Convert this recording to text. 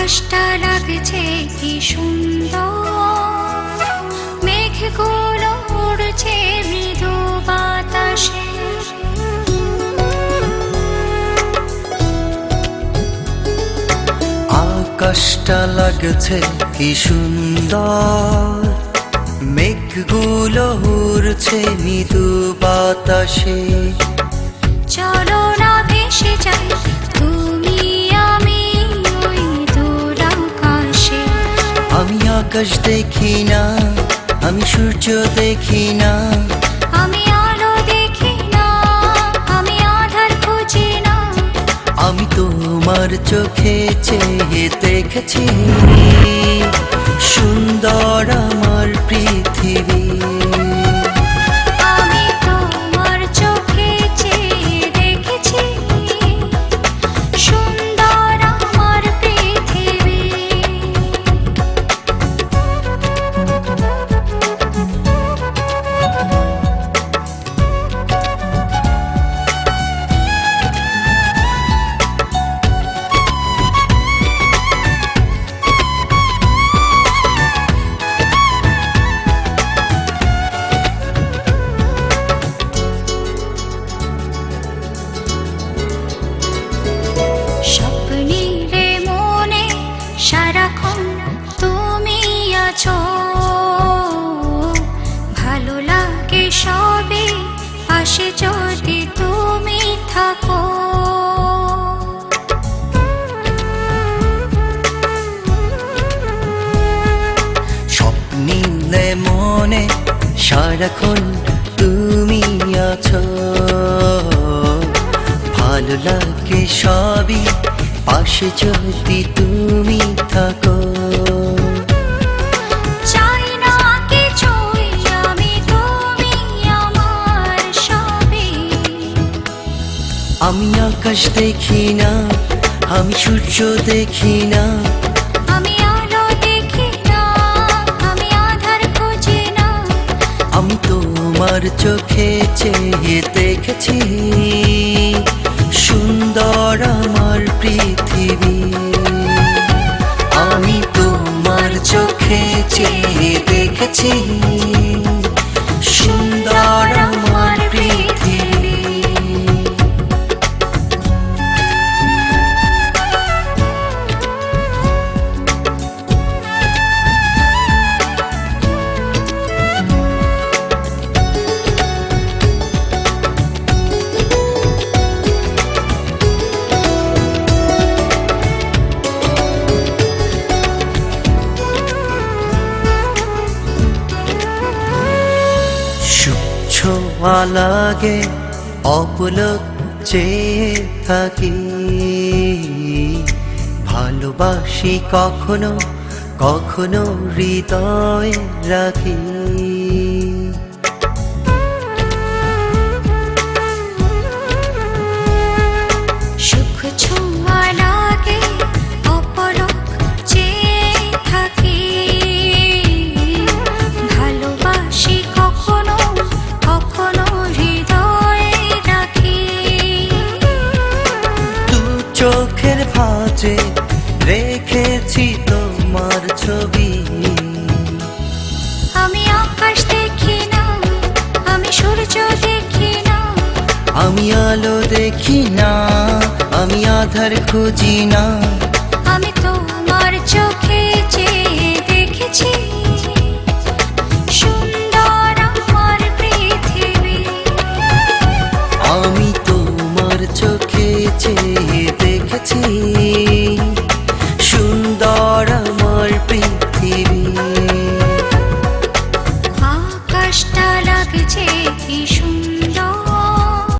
আকাশটা লাগছে কি সুন্দর, মেঘগুলো উড়ছে মৃদু বাতাসে। আকাশটা লাগছে কি সুন্দর, মেঘগুলো উড়ছে মৃদু বাতাসে। চলো না ভেসে যাই তুমি আমি ওই দূর আকাশে। আমি আকাশ দেখি না, আমি সূর্য দেখি না, আমি আলো দেখি না, আমি আধার খুঁজি না। আমি তোমার চোখে চেয়ে দেখেছি সুন্দর আমার পৃথিবী। আমি তোমার চোখে চেয়ে দেখেছি সুন্দর আমার পৃথিবী। স্বপ্নীরে মনে সারাক্ষণ তুমি আছো, ভালো লাগে সবে পাশে যদি তুমি থাকো। স্বপ্নিলে মনে সারাক্ষণ তুমি আছো, ভালো লাগে সবই পাশে যদি তুমি থাকো। চাই না কিছুই আমি, তুমি আমার সবই। আমি আকাশ দেখি না, আমি সূর্য দেখি না, আমি আলো দেখি না, আমি আধার খুঁজি না। আমি তোমার চোখে চেয়ে দেখেছি সুন্দর আমার পৃথিবী। আমি তোমার চোখে চেয়ে দেখেছি সুন্দর আমার পৃথিবী। ছোঁয়া লাগে অপলক চেয়ে থাকি, ভালোবাসি কখনো কখনো হৃদয়ে রাখি। সুখ ছোঁয়া লাগে অপলক চেয়ে থাকি, ভালোবাসি কখনো কখনো হৃদয়ে রাখি। দু চোখের ভাঁজে রেখেছি তোমার ছবি। আমি আকাশ দেখি না, আমি সূর্য দেখি না, আমি আলো দেখি না, আমি আধার খুঁজি না। আমি তোমার চোখে চেয়ে দেখেছি সুন্দর আমার পৃথিবী। আমি তোমার চোখে চেয়ে দেখেছি